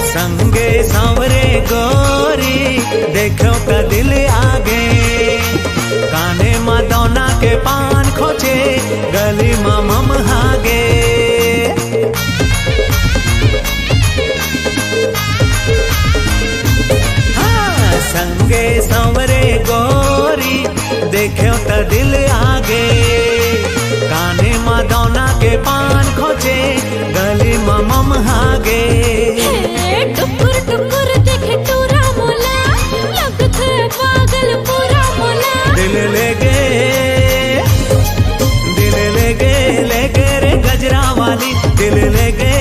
संगे सांवरे गोरी देखो का दिल आगे, काने मा दौना के पान खोचे गली मा मम हागे। हाँ, संगे सांवरे गोरी देखो का दिल आगे, काने मा दौना के पान खोचे गली मा मम हागे। टुकुर टुकुर देखे टूरा मोला, लगथे पागल पूरा मोला। दिल ले गे रे गजरा वाली, दिल ले गे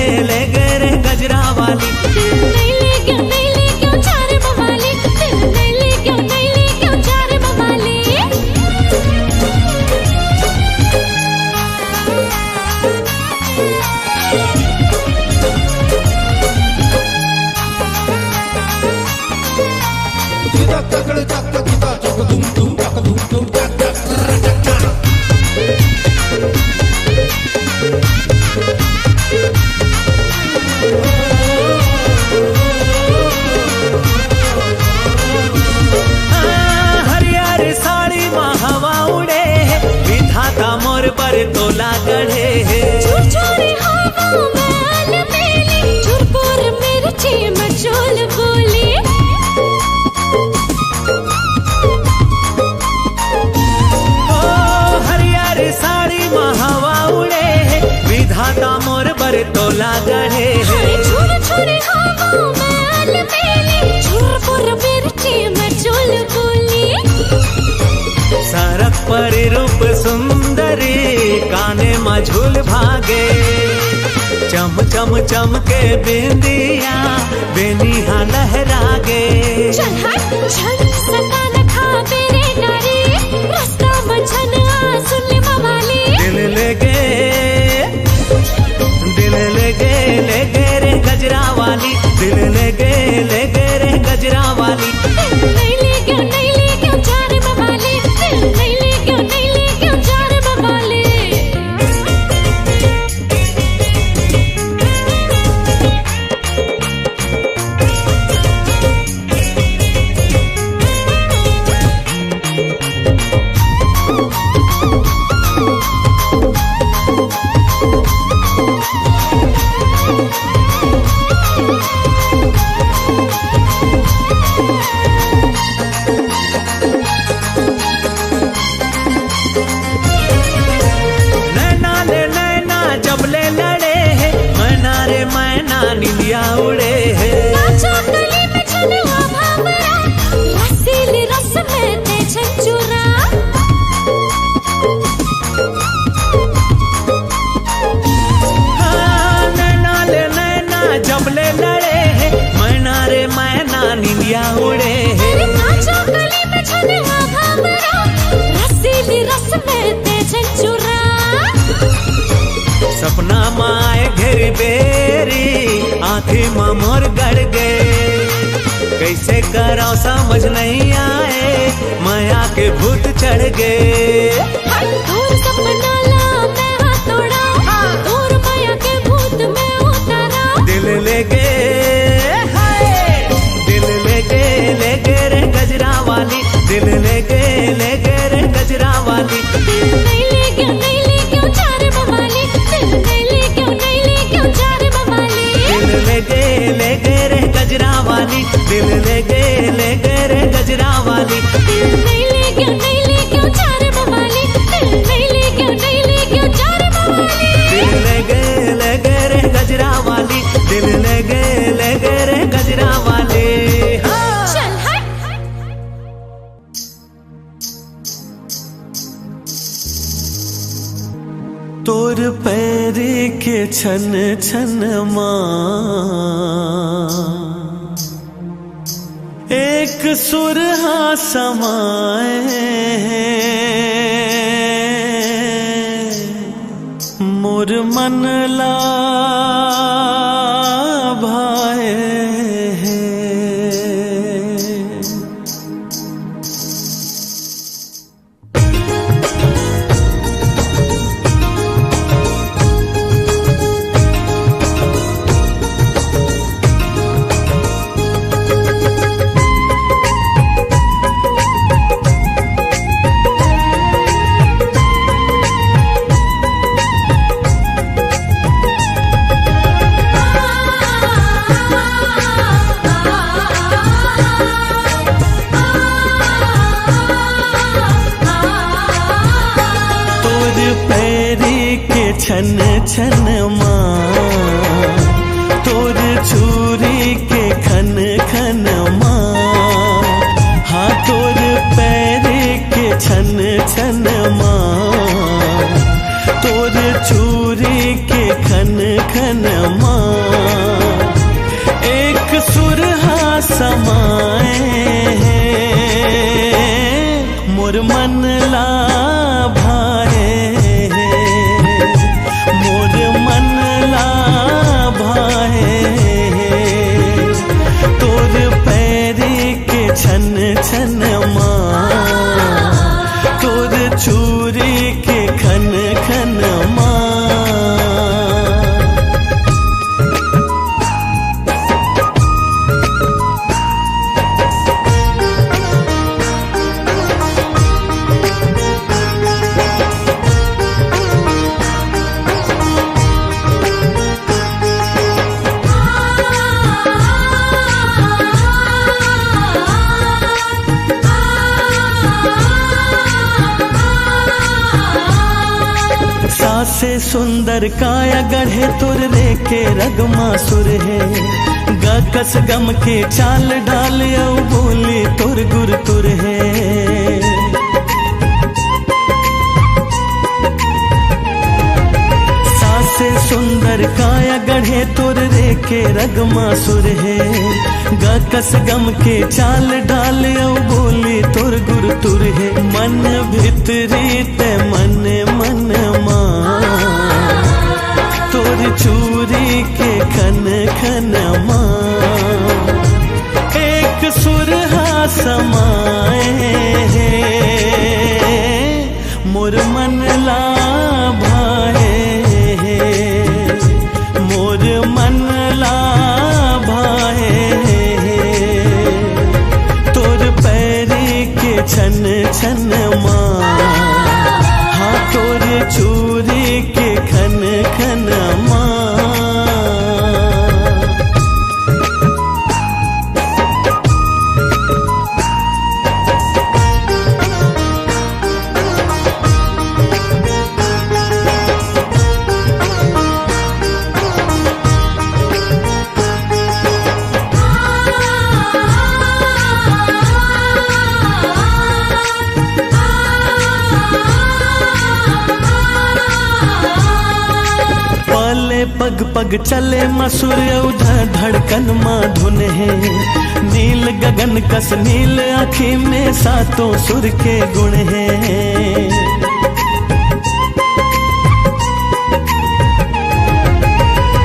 रे गजरा वाली। दिल नहीं ले क्यों चार बवाली, दिल नहीं ले क्यों चार बवाली। हरियर साड़ी में हवा उड़े, विधाता मोर पर तोला गढ़े। छुरछुरी हवा मैल मेली, छुरपुर मिर्ची मचोल बोली। हरियर साड़ी में हवा उड़े, विधाता मोर पर तोला गढ़े। छुरछुरी हवा मैल मेली, छुरपुर मिर्ची मचोल बोली। सड़क पर रूप सुंदरी, काने में झूल भागे। चम चम चम के बिंदिया, बेनिया लहरागे। चल हट झन सता न खा मेरे नारी, रास्ता मछन आ सुन ले मवाली। दिल ले गे रे गजरा वाली, दिल ले गे रे गजरा वाली। दिल नहीं ले क्यों चार बवाली, दिल नहीं ले क्यों चार बवाली। नैना जब ले लड़े, मैना रे मैना निलिया उड़े। नाचा गली में छनवा भावरा, रसीली रस में ते छंचुरा। हाँ, नैना जब ले लड़े, मैना रे मैना निलिया उड़े। नाचा गली में छनवा भावरा, रसीली रस में ते छंचुरा। सपना माए घेरी बेरी, आँखी में मोर गड़ गए। कैसे कराओ समझ नहीं आए, माया के भूत चढ़ गए। दूर सपना ला मैं हाथ तोड़ा, दूर माया के भूत में उतारा। दिल ले गे रे गजरा वाली, दिल ले गे रे गजरा वाली। दिल नहीं ले क्यों चार बवाली, दिल नहीं ले क्यों चार बवाली। दिल ले गे रे गजरा वाली, दिल ले गे रे गजरा वाली। दिल नहीं ले क्यों चार बवाली, दिल नहीं ले क्यों चार बवाली। दिल ले गे रे गजरा वाली, दिल ले गे रे गजरा वाली। चल हट। तोर पैर के छन छन माँ, एक सुरहा समाए। मोर मन ला भाए। छन छन माँ, तोर चूड़ी के खन खन माँ, हाँ तोर पैर के छन छन माँ, तोर चूड़ी के खन खन माँ, एक सुरहा समाए मोर मन ला भाए, मोर मन ला भाए, तोर पैर के छन छन माँ, तोर चूड़ी के खन खन माँ। से सुंदर काया गढ़े तुर रे के रगमा सुर है, गकस गम के चाल डाल औ बोली तुर गुर तुर है। सासे सुंदर काया गढ़े तुर रे के रगमा सुर है, गकस गम के चाल डाल औ बोली तुर गुर तुर है। मन भितरी ते मन मन माँ, तोर चूड़ी के खन खन माँ, एक सुरहा समाए मोर मन ला भाए, मोर मन ला भाए, तोर पैरी के छन छन माँ, हाँ तोर चूड़ी के खन खन माँ। पग पग चले मसूर उधर धड़कन माँ धुन है, नील गगन कस नील आँखी में सातों सुर के गुण है।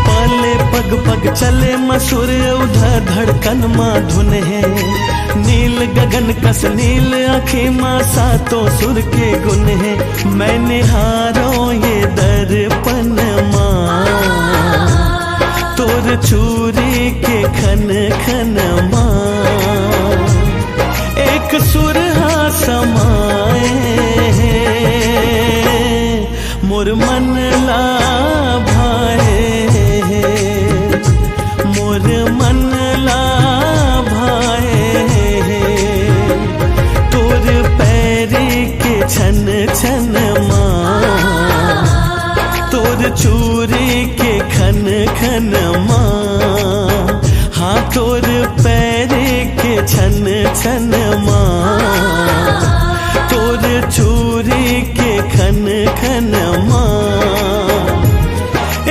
पले पग पग चले मसूर उधर धड़कन माँ धुन है, नील गगन कस नील आँखी माँ सातों सुर के गुण है। मैं निहारो ये दर्पण माँ, तोर चूड़ी के खन खन माँ, एक सुरहा समाए मोर मन ला भाए, मोर मन ला भाए, तोर पैरी के छन छन माँ, तोर चूड़ी के खन खन माँ, हाँ तोर पैरी के छन छन माँ, तोर चूड़ी के खन खन माँ,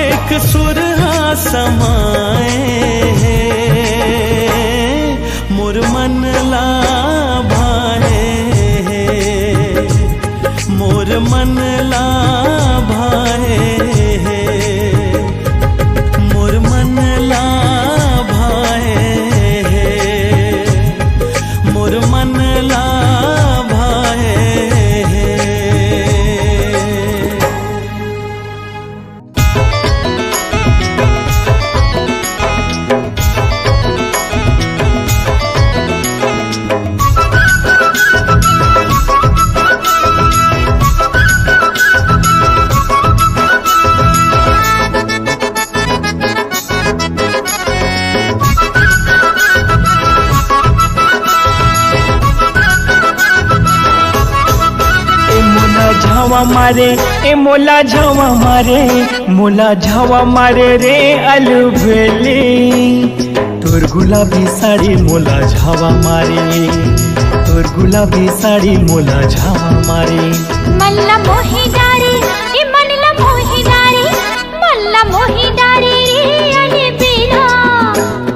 एक सुरहा समाए मोर मन ला भाए, मोर मन ला भाए, मोर मन ला भाए, मोर मन ला भाए। झावा मारे ए मोला झावा मारे, मोला झावा मारे रे अलबेली। तोर गुलाबी साड़ी मोला झावा मारे, तोर गुलाबी साड़ी मोला झावा मारे। मल्ला मोही डारी ए मनला मोही डारी, मल्ला मोही डारी रे अली बिना।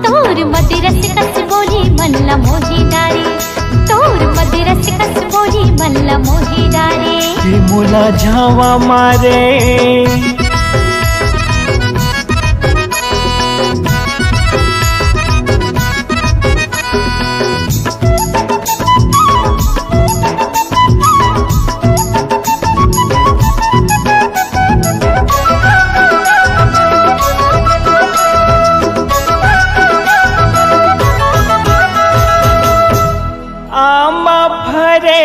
तोर मदिरस कस बोली मल्ला मोही डारी, तोर मदिरस कस बोली मल्ला मोही डारी। ए मोला झावा मारे। आमा फरे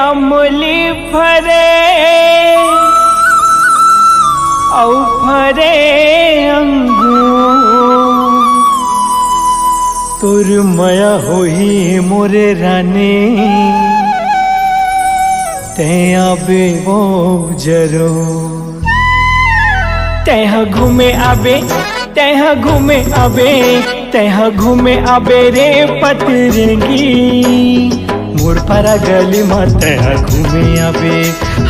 अमली फरे औ फरे अंगूर। तोर माया होही मोरे रानी, तैं आबे वो जरूर। तैं घूमे आबे, तैं घूमे आबे, तैं घूमे आबे रे पतरंगी। मोर पारा गली में तैं घूमे आबे,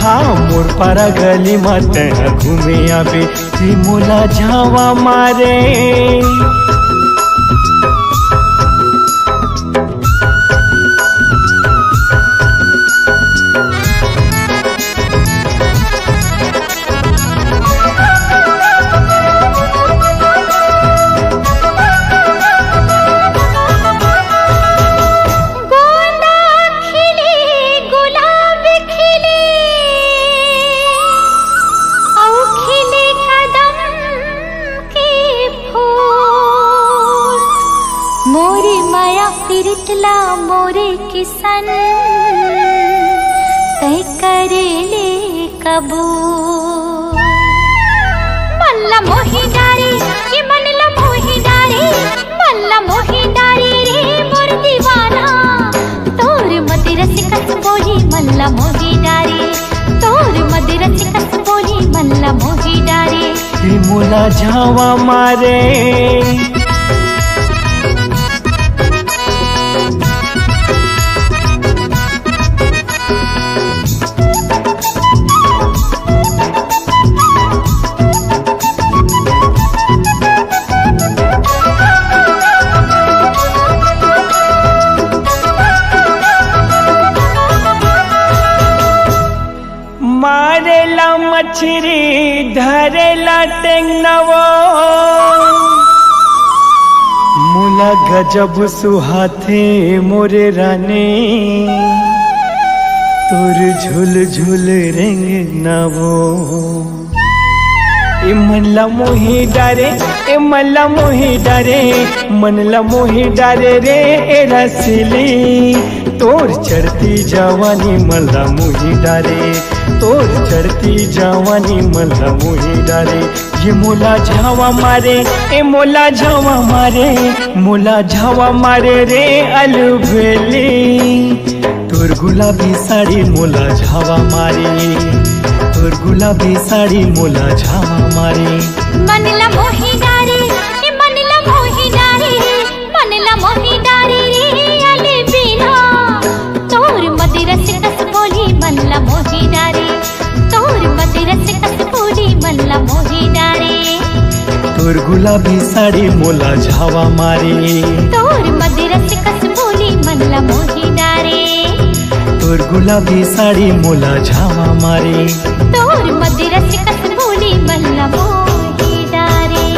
हाँ मोर पारा गली में तैं घूमे आबे। ती मोला झावा मारे। फिरतला मोरे किसन तय करे ले कबूल। मल्ला मोही डारी ये मनला मोही डारी, मल्ला मोही डारी रे मोर दीवाना। तोर मदिरस कस बोली मल्ला मोही डारी, तोर मदिरस कस बोली मल्ला मोही डारी। मोला झावा मारे। मारेला मछरी धरेला टेंगनवो, मोला गजब सुहाथे मोरे रानी। तोर झुल झुल रेंगनवो। ए मनला मोही डारे, ए मनला मोही डारे, मनला मोही डारे रे ए रसीली। तोर चढ़ती जवानी मल्ला मोही डारे, तोर चढ़ती जवानी मल्ला मोही डारे। ये मोला झावा मारे, ए मोला झावा मारे, मोला झावा मारे रे अलबेली। तोर गुलाबी साड़ी मोला झावा मारे, तोर गुलाबी साड़ी मोला झावा मारे। मनला मोही डारी ए मनला मोही डारी, मनला मोही डारी रे अली बिना। तोर मदिरस कस बोली मल्ला मोही डारी, तोर मदिरस कस बोली मल्ला मोही डारी। तोर गुलाबी साड़ी मोला झावा मारे, तोर मदिरस कस बोली मल्ला मोही डारी। तोर गुलाबी साड़ी मोला झावा मारे। तोर मदिरस कस बोली मल्ला मोही डारी।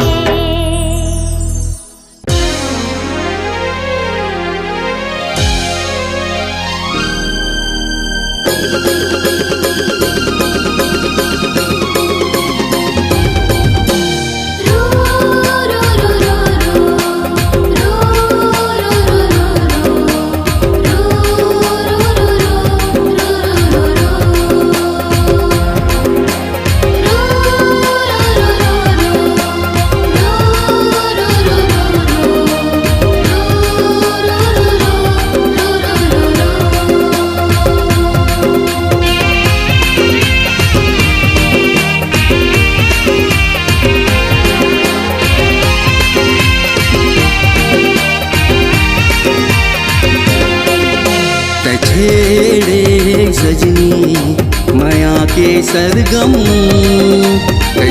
सरगम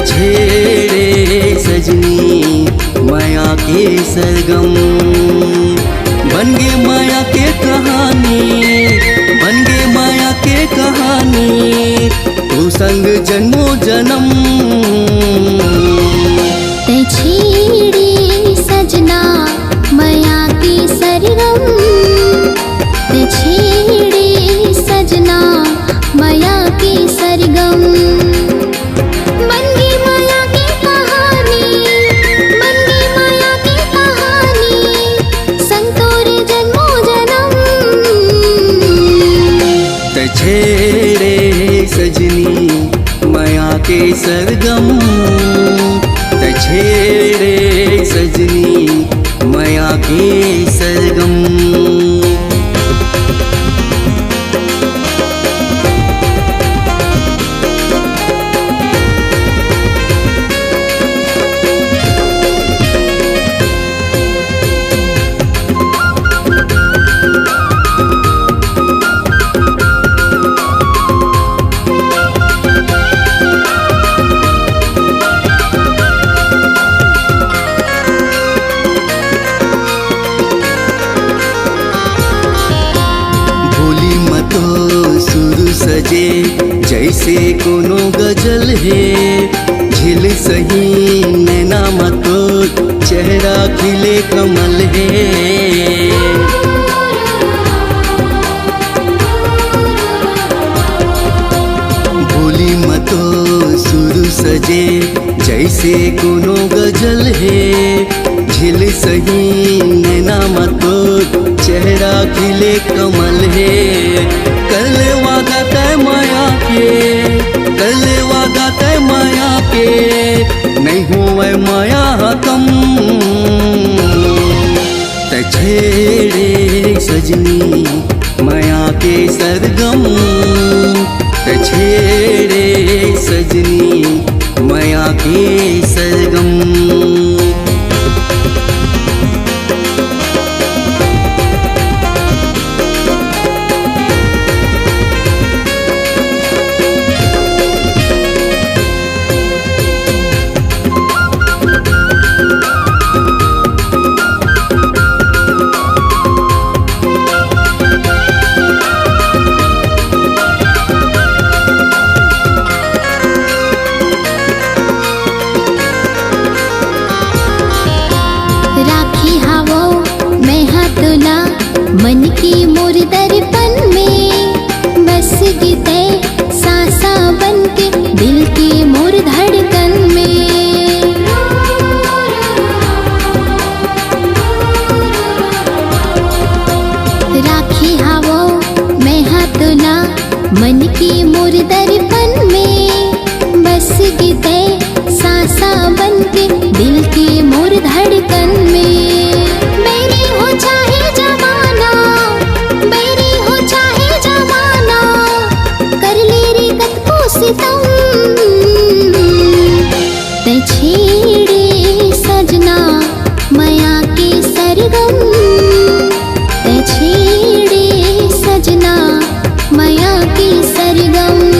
छेड़े सजनी माया के सरगम। बन गे माया के कहानी, बन गे माया के कहानी, तू संग जन्मों जन्म। छेड़े सजना माया के सरगम, छेड़े सजना माया के सरगम। बन गई माया की कहानी, बन गई माया की कहानी, संग तोरे जन्मों जन्म। छेड़े सजनी माया के सरगम, छेड़े सजनी माया के सरगम। सजे जैसे कोनो गजल है, झिल सही नैना मतो चेहरा खिले कमल है। भूली मतो सुर सजे जैसे कोनो गजल है, झिल सही नैना मतो चेहरा खिले कमल है। कल वादा तय माया के, कल वादा तय माया के, नहीं हुए माया कम। छेड़े सजनी माया के सरगम, छेड़े सजनी माया के सरगम। मन की मोर दर्पण में बस गीते सांसा बन के दिल की मोर धड़कन में। राखी हावो मैं हाथोला मन की मोर दर्पण में बस गीते सांसा बन के दिल की मोर धड़कन में। मेरी हो चाहे सितम, छेड़े सजना माया के सरगम, छेड़े सजना माया के सरगम।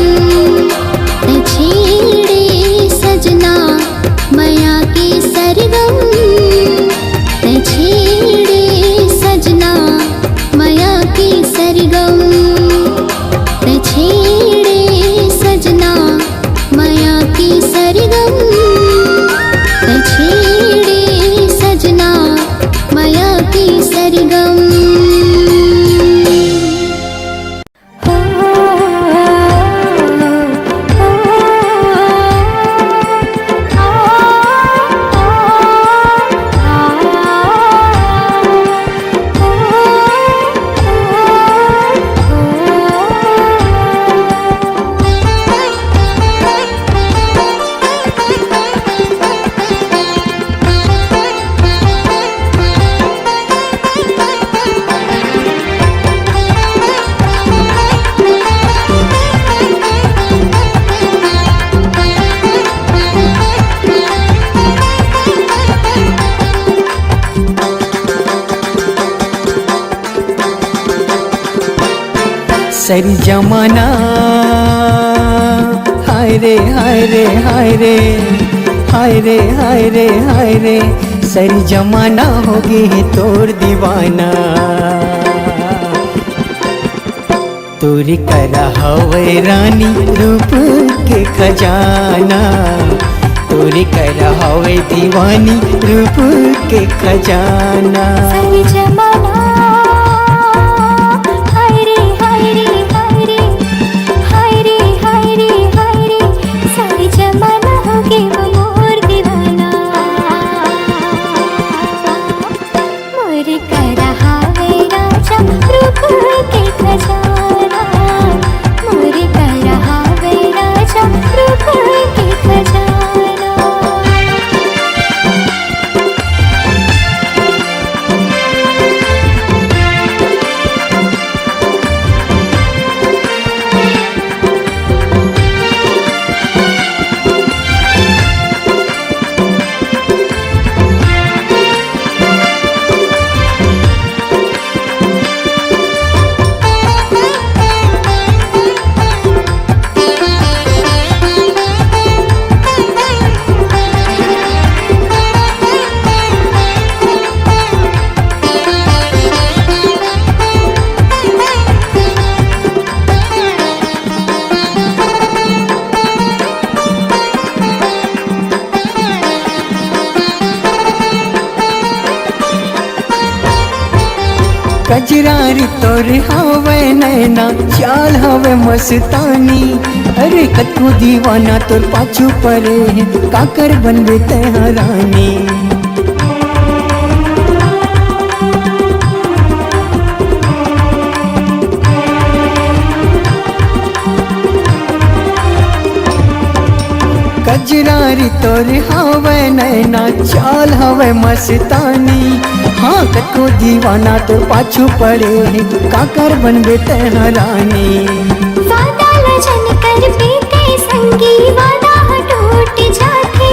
सरी जमाना हाय रे हाय रे हाय रे हाय रे हाय रे हाय रे सरी जमाना हो गए तोर दीवाना तोरी करा हवे रानी रूप के खजाना तोरी करा हवे दीवानी रूप के खजाना सही जमाना हाय रे हाय रे हाय रे हाय रे हाय रे हाय रे सही जमाना हो गए वो मोर दीवाना मोर करा हावे राजा रूप के खजाना मोर करा हावे राजा रूप के खजाना कजरारी तोर हवे नैना चाल हवे मस्तानी अरे कतू दीवाना तोर पाछू परे है काकर बनबे तेहरानी कजरारी तोर हवे नैना चाल हवे मस्तानी हाँ कतो दीवाना तो पाछू पड़े है काकर बनबे तेहरानी वादा लजन कर बीते संगी वादा टूट जाते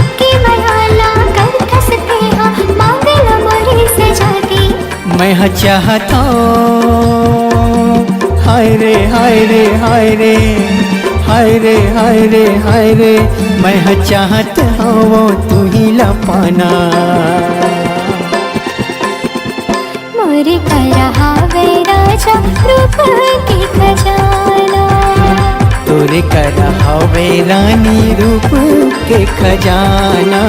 अक्की मयाला कर खसते हाँ मांगल मोरी से जाती मैं चाहता हाय रे हाय रे हाय रे हाय रे हाय रे हाय रे मैं चाहत हूँ तू ही लपाना मोर करा हावे राजा रूप के खजाना तोरे करा हवे रानी रूप के खजाना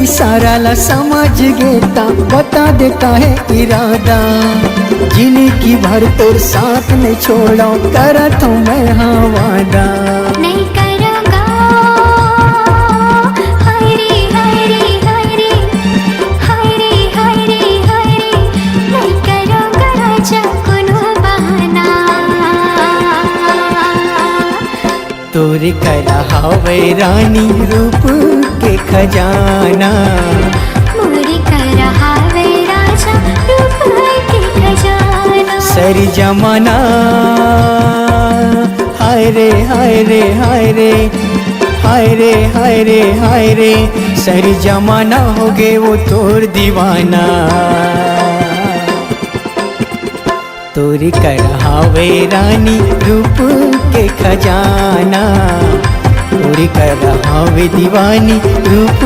इशारा ला समझ गेता बता देता है इरादा जिंदगी भर तोर साथ नहीं छोड़ा करत हूँ मैं हाँ वादा नहीं करूँगा हाय रे हाय रे हाय रे हाय रे हाय रे हाय रे नहीं करूँगा राजा कोनो बहाना तोरे कला हवे रानी रूप के खजाना मोरे करा हावे राजा रूप के खजाना सरी जमाना हाय रे हाय रे हाय रे हाय रे हाय रे हाय रे सरी जमाना हो गए वो तोर दीवाना तोरी कढ़ावे रानी रूप के खजाना तोरी कढ़ावे दीवानी रूप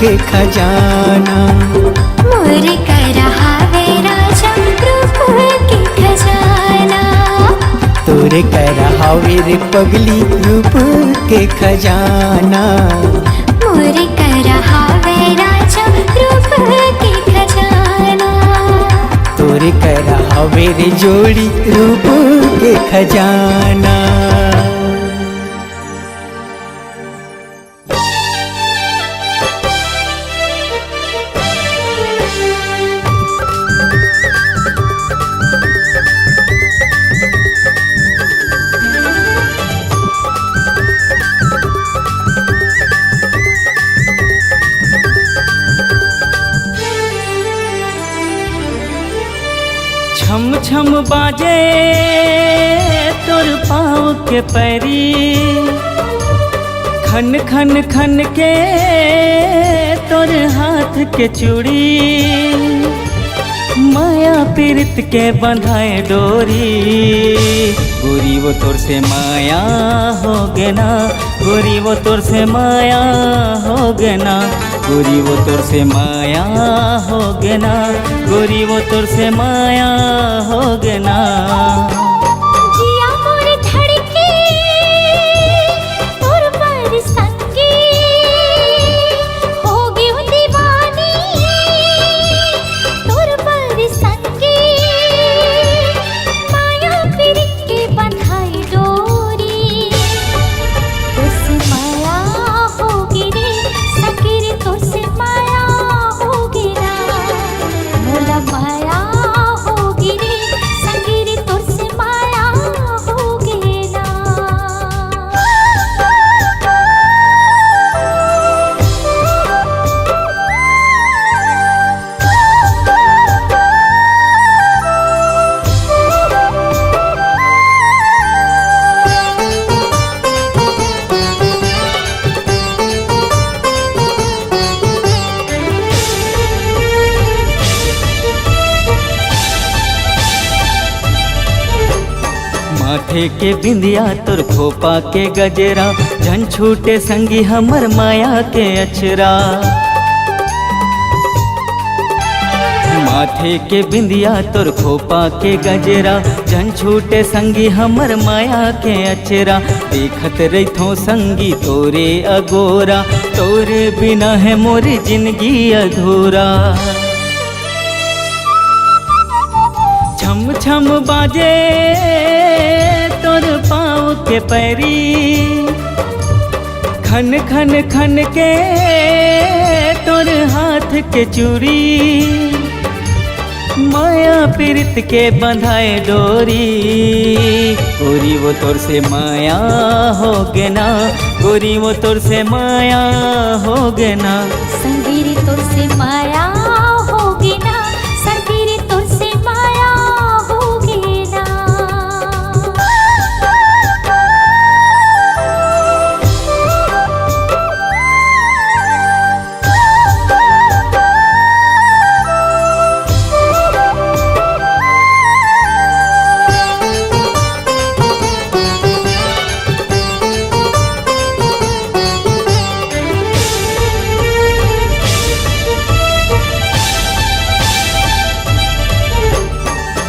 के खजाना मोरे करा हावे राजा रूप तोरे कर हावे रे पगली रूप के खजाना। मोरे कर हावे राजा रूप के खजाना। तोरे कर हावे रे जोड़ी रूप के खजाना। छम छम बाजे तोर पाँव के पैरी, खन खन खन के तोर हाथ के चूड़ी। माया पीरित के बंधाए डोरी, गोरी वो तोर से माया हो गे ना। गोरी वो तोर से माया हो गे ना। गोरी वो तोर से माया हो गे ना। गोरी वो तोर से माया हो गे ना। जिया मोरे धड़के तोर पर संगी, हो गई दीवानी तोर पर संगी। माया पीरित के बंधाई डोरी, तुझसे माया होगी रे संगी रे, तुझसे माया होगी ना। मोला माया होगी रे संगी रे, तुझसे माया होगी ना। माथे के बिंदिया तोर खोपा के गजरा, झन छूटे संगी हमर माया के अचरा। माथे के बिंदिया तोर खोपा के गजरा, झन छूटे संगी हमर माया के अचरा। देखत रहिथो संगी तोरे अगोरा, तोरे बिना है मोर जिंदगी अधूरा। छम छम बाजे तोर पाँव के पैरी, खन खन खन के तोर हाथ के चूड़ी। माया पीरित के बंधाए डोरी, गोरी वो तोर से माया हो गे ना। गोरी वो तोर से माया हो गे ना। संगी रे तुझसे माया होगी ना। संगी रे तुझसे माया होगी ना।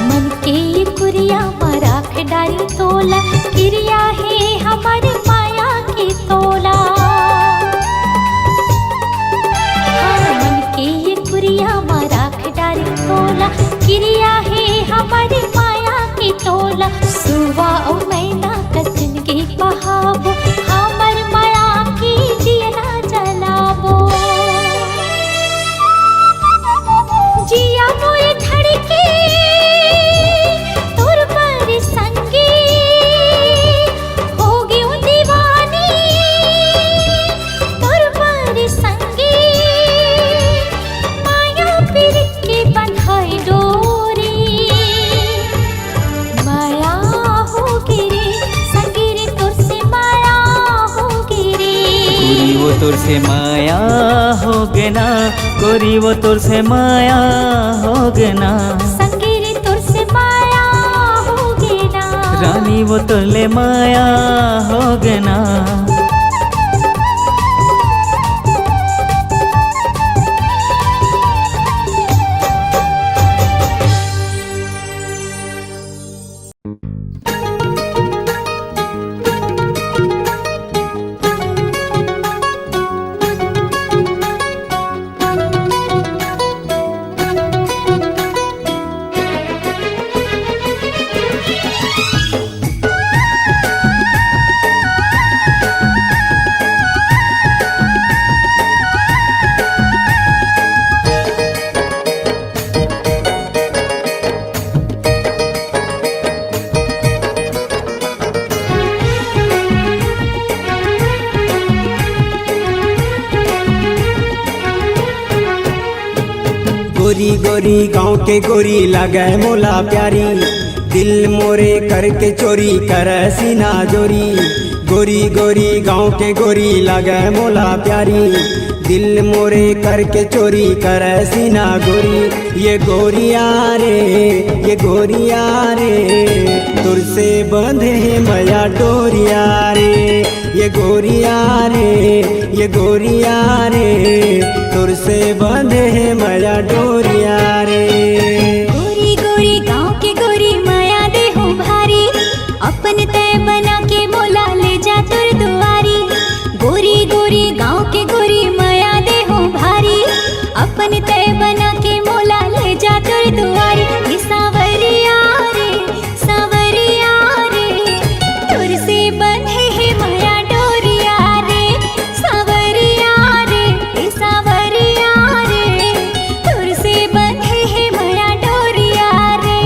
मन के ये कुरिया मराख डारी तोला, क्रिया है हमारी माया की तोला। हाँ, मन के ये कुरिया मराख डारी तोला, क्रिया है हमारी माया की तोला। सुवा ओ मैना कसन के बहावो, हमर माया की दिया ना जलावो। जिया मोरे धड़के तोर पर संगी, हो गई दीवानी तोर पर संगी। माया पीरित के बंधाई डोरी, माया होगी रे संगी रे, तुझसे माया होगी रे। गोरी वो तोर से माया हो गे ना। गोरी वो तोर से माया हो गे ना। संगी रे तुझसे माया होगी ना। रानी वो तोले माया हो गे ना। गोरी गोरी गाँव के गोरी लगे मोला प्यारी, दिल मोरे करके चोरी कर सीना जोरी। गोरी गोरी गाँव के गोरी लगे मोला प्यारी, दिल मोरे करके चोरी कर सीना गोरी। ये गोरिया रे ये गोरिया रे तुर से बंधे है मैया डोरिया रे। ये गोरिया रे ये गोरिया रे तुर से बंधे है मैया डोरिया रे। गोरी गोरी गाँव के गोरी माया दे हो भारी, अपन तय बना के मोला ले जा तुर दुआरी। गोरी गोरी गाँव के गोरी माया दे हो भारी, अपन तय बना के मोला ले जा तुर दुआरी। ये सावरिया रे तुर से बंधे है माया डोरिया रे। सावरिया रे तुर से बंधे है माया डोरिया रे।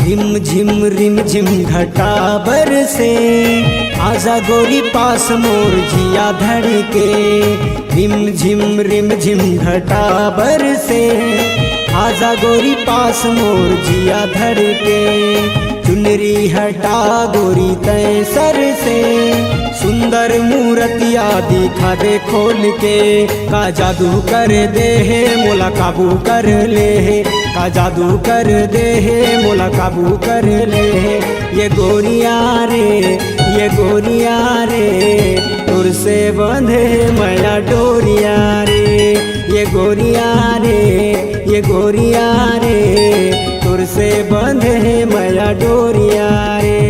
रिम झिम घटा बरसे, आजा गोरी पास मोर जिया धड़के। रिम झिम घटा बरसे, आजा गोरी पास मोर जिया धड़के। चुनरी हटा गोरी तय सर से, सुंदर मूर्तिया दिखा दे खोल के। का जादू कर दे है मोला काबू कर ले है, का जादू कर दे है मोला काबू कर ले है। ये गोरिया रे तुर से बंधे मैया डोरिया रे। ये गोरिया रे तुर से बंधे मैया डोरिया रे।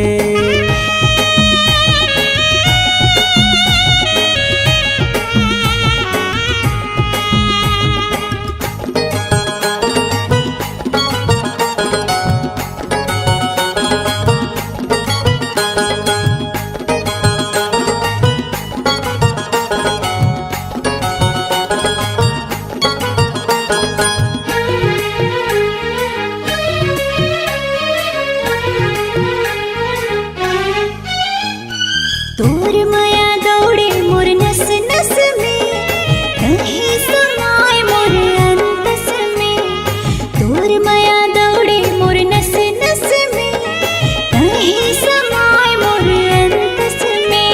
तोर माया दौड़े मोर नस नस में, कहीं समाए मोर अंतस में। तोर माया दौड़े मोर नस नस में, कहीं समाए मोर अंतस में।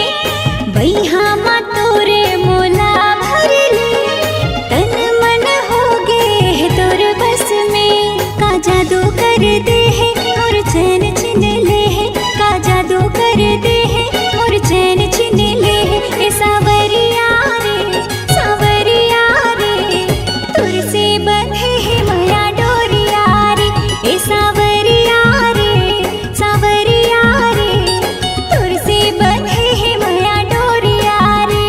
बैहा मा तोरे मोला भर ले, तन मन हो गे है तोर बस में। का जादू कर दे है मोर चैन छिन ले है, का जादू कर दे है मोर चैन छिन ले है। ए सावरिया रे तुर से बंधे है माया डोरिया रे। ए सावरिया रे तुर से बंधे है माया डोरिया रे।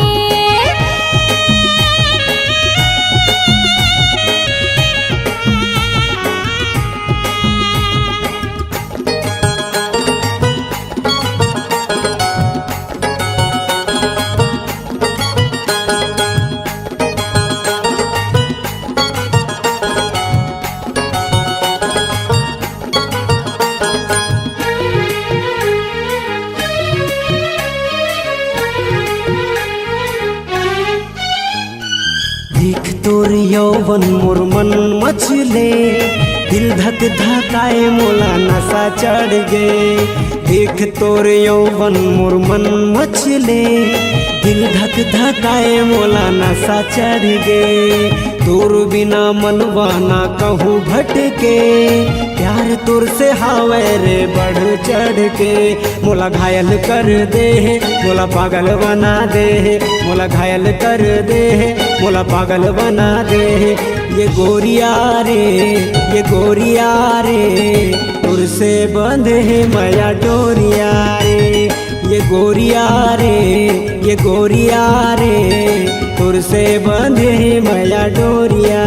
देख तोर यौवन मोर मन मचले, दिल धक धकाए मोला नशा चढ़ गे। देख तोर यौवन मोर मन मचले, दिल धक धकाए मोला नशा चढ़ गे। तोर बिना मनवा ना कहूँ भटके, प्यार तोर से हावे रे बढ़ चढ़ के। मोला घायल कर दे है मोला पागल बना दे है, मोला घायल कर दे है मोला पागल बना दे है। ये गोरिया रे तुर से बंधे है माया डोरिया रे। ये गोरिया रे तुर से बंधे है माया डोरिया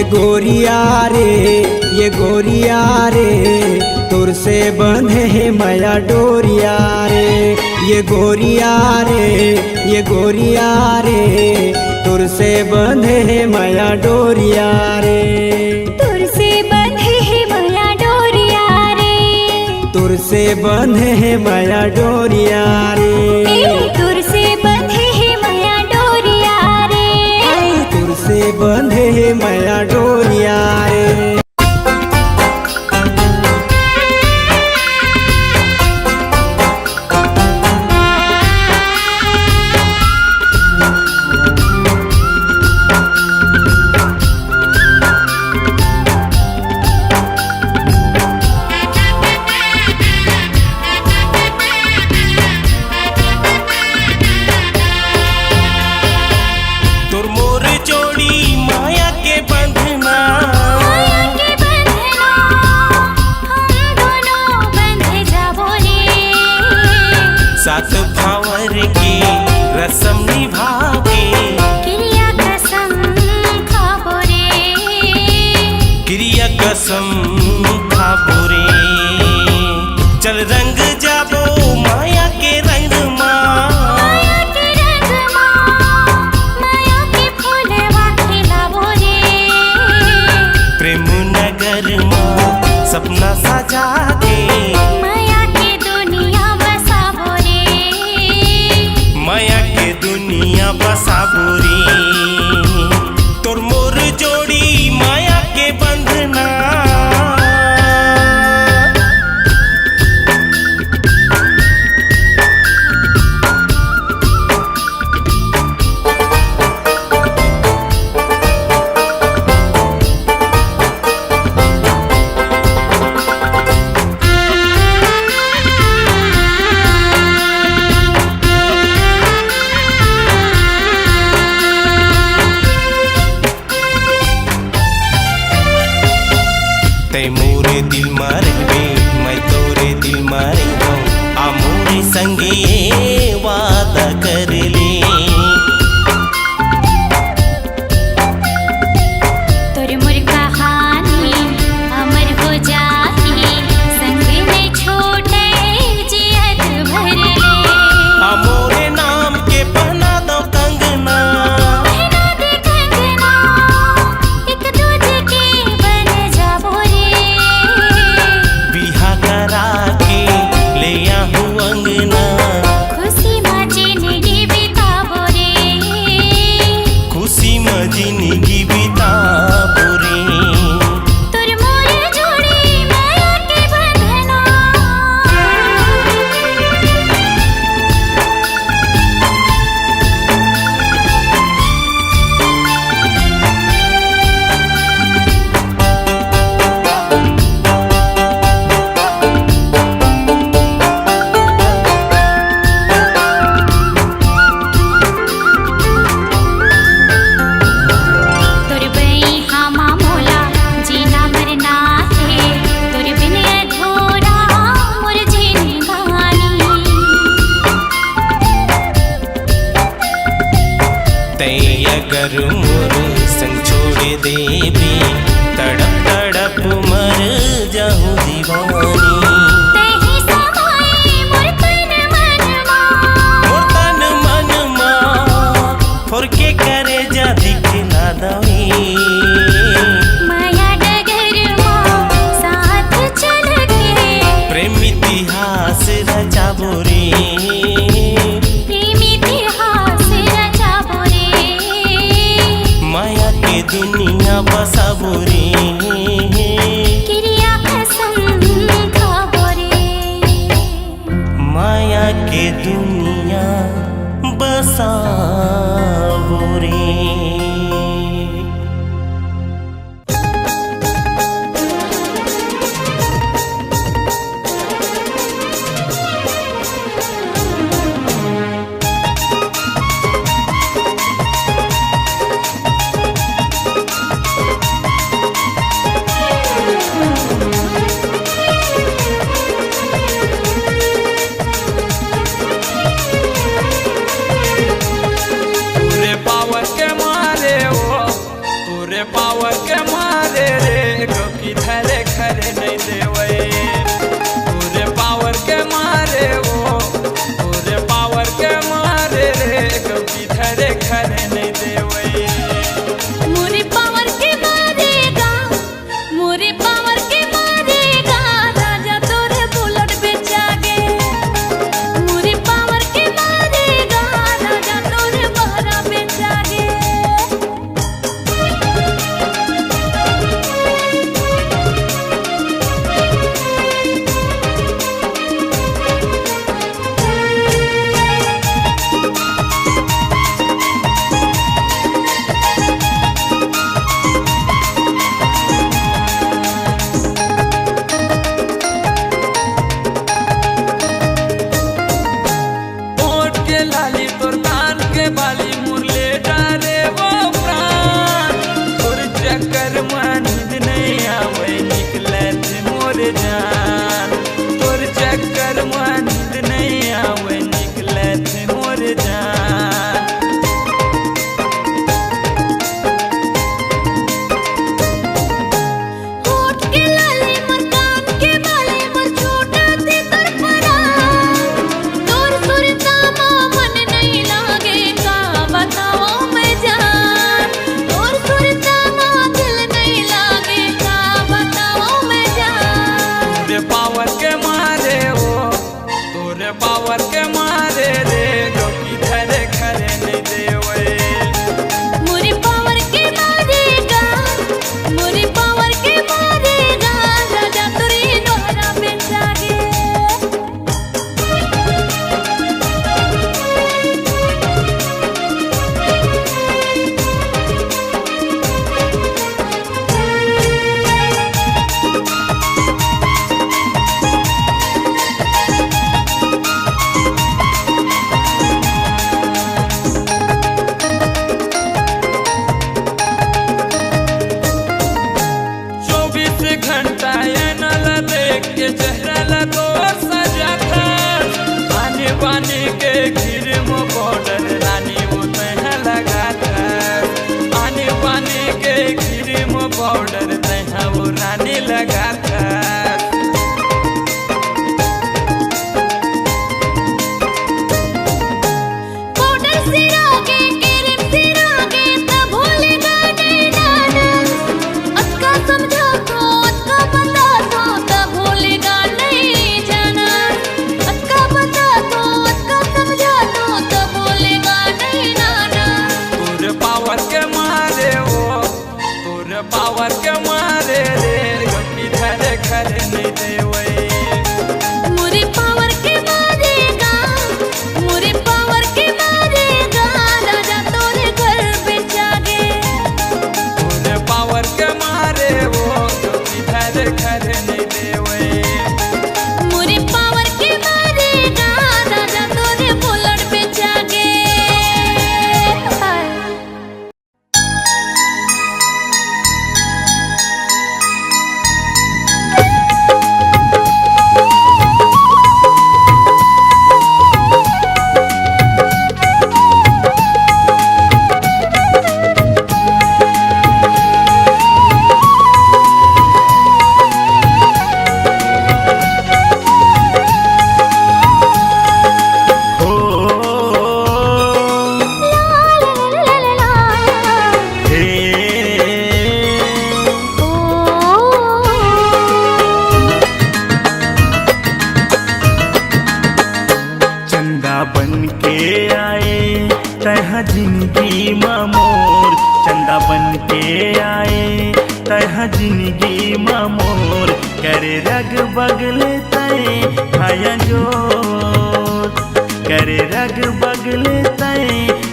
गोरिया रे तुर से बंधे है माया डोरिया रे। ये गोरिया रे तुर से बंधे है माया डोरिया रे। तुर से बंधे है माया डोरिया रे। तुर से बंधे है माया डोरिया रे। तुर से बंधे है माया डोरिया रे। तुर से बंधे है माया डोरिया रे। सात भावर की रस्म निभा के क्रिया कसम खाबो रे। क्रिया कसम खाबो रे। चल रंग जाबो माया के रंग माया के रंग माया के फूलवा खिलाबो रे। प्रेम नगर सपना सजा के माया के दुनिया बसाबो रे। माया के दुनिया बसाबो रे। तोर मोर जोड़ी माया के बंधना। तै मोरे दिल में रहबे मैं तोरे दिल में रहूं। आ मोरे संगे वादा कर ले। तोर मोर कहानी अमर हो जाही। संग में छोटे जियत भर ले। आ मोरे नाम के पहना दो कंगना। पहना दे कंगना एक दूजे के बन जाबो रे। बिहा करा के ले आहूं अंगना। खुशी में जिंदगी बिताबो रे। खुशी में जिंदगी बिताबो रे। तोर मोर जोड़ी माया के बंधना। तोर बई हामा मोला जीना मरना है। तोर बिन अधूरा मोर जिंदगानी। तै अगर मोर संग छोड़ देबे तड़प तड़प मर जाऊं दीवानी। तेहि समाए मोर तन मन मोर तन मन फोरके करे जा दिखला दवी। माया डगर साथ चल के। प्रेम इतिहास रचाबो रे। प्रेम इतिहास रचाबो रे। माया के दुनिया बसाबो रे। क्रिया कसम खाबो रे। माया के दुनिया बसाबो रे। के मारे वो तोर पावर के मारे रे किधर घर नहीं देवे मुरे पावर के मारेगा मुरे पावर के मारेगा राजा तोरे घर पे जागे तोर पावर के मारे वो किधर घर नहीं देवे मुरे पावर के मारेगा राजा तोरे बुलेट पे जागे चंदा बन के आए तह जिंदगी मोर चंदा बन के आए तह जिंदगी मोर करे रग बगले तय खाया जोर करे रग बगले तय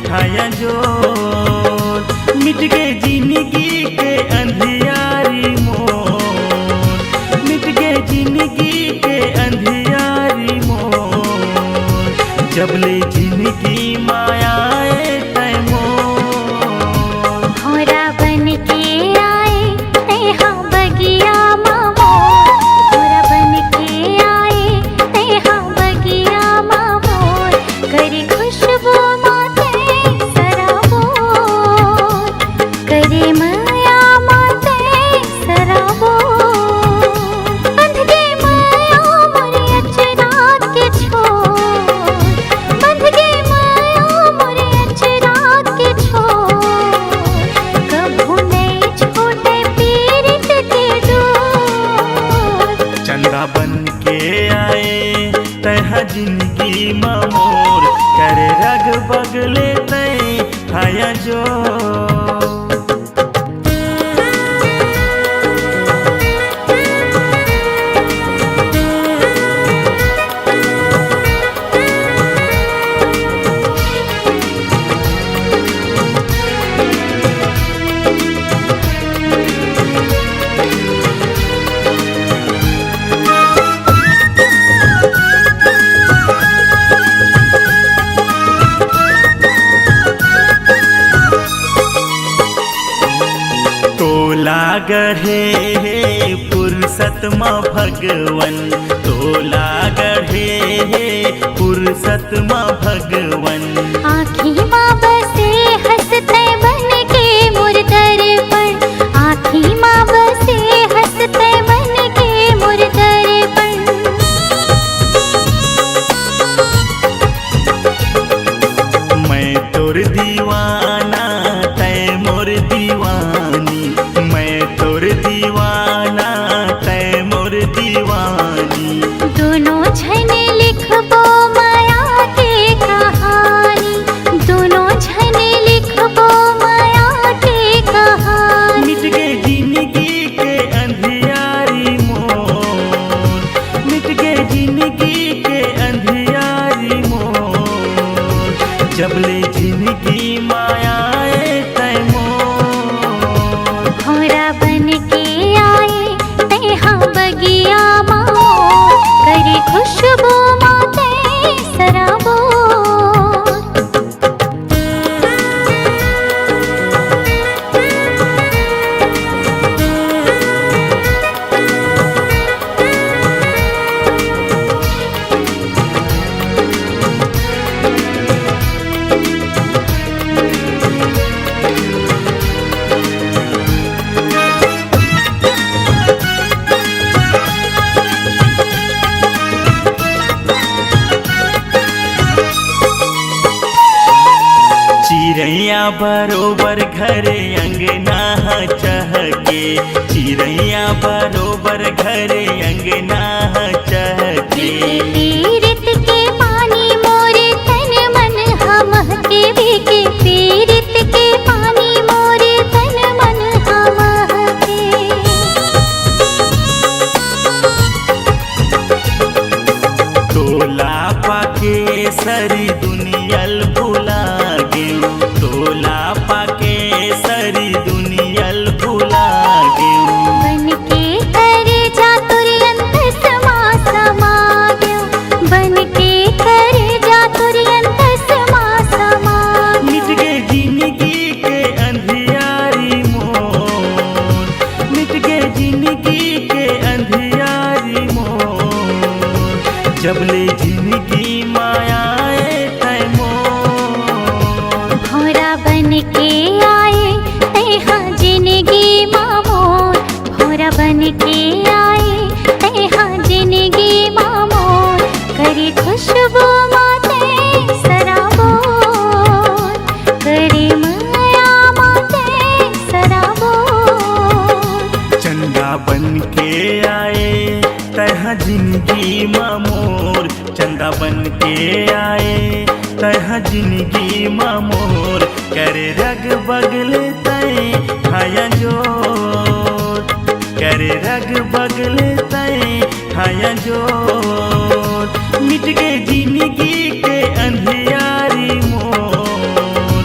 खाया जोर मिट गए जिंदगी के अंधियारी मोर मिट गए जिंदगी के अंधियारी मोर जबले जिंदगी मायाए तय मोर घोड़ा बन के आए तेहा बगिया मामोर घोड़ा बन के आए तेहा बगिया मामोर करे खुशबू माते सराबोर करे माया माते सराबोर बंध गए माया मोरे अचरा के छोर बंध गए माया मोरे अचरा के छोर कभू नहीं छोटे पीरित के डोर चंदा बन के आए तह जिंदगी मोर करे रग बगले तय खाया जोर तोला गढ़े फुर्सत माँ भगवन तोला गढ़े फुर्सत माँ भगवन आँखी माँ बसे हंसते बन के मोर दर्पण आँखी माँ बसे हंसते बन के मोर दर्पण मैं तोर दीवाना तय मोर दीवानी मैं तोर दीवाना तय मोर दीवानी दोनों झने लिखबो माया के कहानी दोनों झने लिखबो माया के कहानी मिट गए जिंदगी के अंधियारी मोर मिट गए जिंदगी के अंधियारी मोर जबले जिंदगी मायाए तय मोर घोड़ा बन के आए तेहा बगिया मामोर करे खुशबू माते सराबोर चिड़ैया बरोबर घरे अंगना चहके चिड़ैया बरोबर घरे अंगना चहके पीरित के पानी मोरे तन मन हम के भीगे पीरित के पानी के आए तह जिंदगी मोर करे रग बगले तय खाया जोर करे रग बगले तय खाया जोर मिट गए जिंदगी के अंधियारी मोर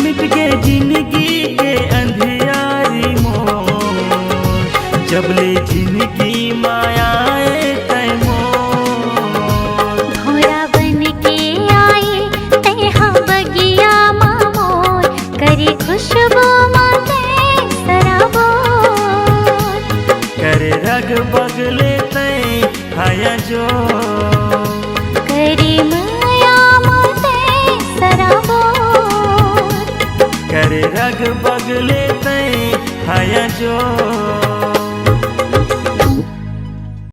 मिट गए जिंदगी के अंधियारी मोर जबले जिंदगी मायाए तय मोर घोड़ा बन के आए तेहा बगिया मोर करे खुशबू माते सराबोर करे रग बगले तय खाया जोर करे माया माते सराबोर करे रग बगले तय खाया जोर